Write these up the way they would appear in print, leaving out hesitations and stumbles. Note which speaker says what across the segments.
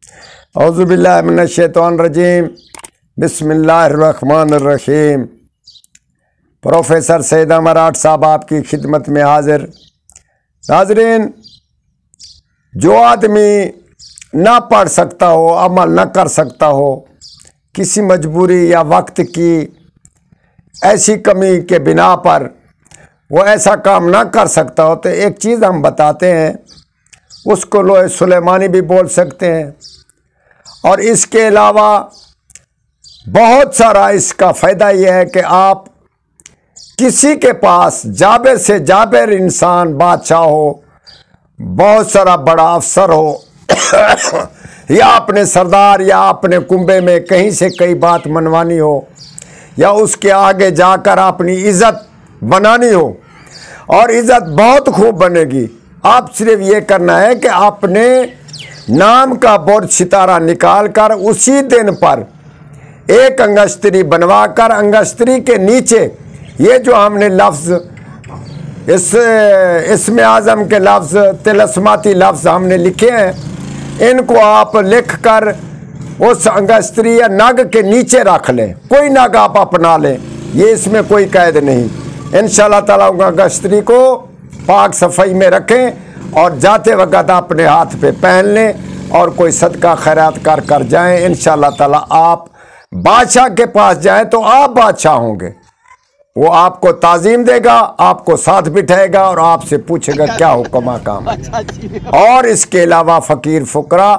Speaker 1: اعوذ باللہ من الشیطان الرجیم، بسم اللہ الرحمن الرحیم۔ پروفیسر سید امراٹ صاحب آپ کی خدمت میں حاضر۔ ناظرین، جو آدمی نہ پڑھ سکتا ہو، عمل نہ کر سکتا ہو، کسی مجبوری یا وقت کی ایسی کمی کے بنا پر وہ ایسا کام نہ کر سکتا ہو، تو ایک چیز ہم بتاتے ہیں، اس کو لوح سلیمانی بھی بول سکتے ہیں، اور اس کے علاوہ بہت سارا اس کا فائدہ یہ ہے کہ آپ کسی کے پاس جابر سے جابر انسان، بادشاہ ہو، بہت سارا بڑا افسر ہو یا اپنے سردار یا اپنے کنبے میں کہیں سے کئی بات منوانی ہو، یا اس کے آگے جا کر اپنی عزت بنانی ہو، اور عزت بہت خوب بنے گی، آپ صرف یہ کرنا ہے کہ اپنے نام کا برج ستارہ نکال کر اسی دن پر ایک انگشتری بنوا کر، انگشتری کے نیچے یہ جو ہم نے لفظ اسم اعظم کے لفظ، طلسماتی لفظ ہم نے لکھے ہیں، ان کو آپ لکھ کر اس انگشتری یا نگ کے نیچے رکھ لیں، کوئی نگ آپ اپنا لیں، یہ اس میں کوئی قید نہیں۔ انشاءاللہ تعالیٰ انگشتری کو پاک صفائی میں رکھیں اور جاتے وقت اپنے ہاتھ پہ پہن لیں اور کوئی صدقہ خیرات کر جائیں۔ انشاءاللہ تعالیٰ آپ بادشاہ کے پاس جائیں تو آپ بادشاہ ہوں گے، وہ آپ کو تعظیم دے گا، آپ کو ساتھ بٹھائے گا اور آپ سے پوچھے گا کیا حکم کام ہے۔ اور اس کے علاوہ فقیر فقراء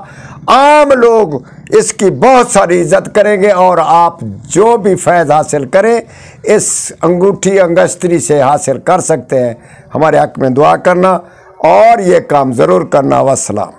Speaker 1: عام لوگ اس کی بہت ساری عزت کریں گے، اور آپ جو بھی فیض حاصل کریں اس انگوٹھی انگشتری سے حاصل کر سکتے ہیں۔ ہمارے حق میں دعا کرنا اور یہ کام ضرور کرنا۔ والسلام۔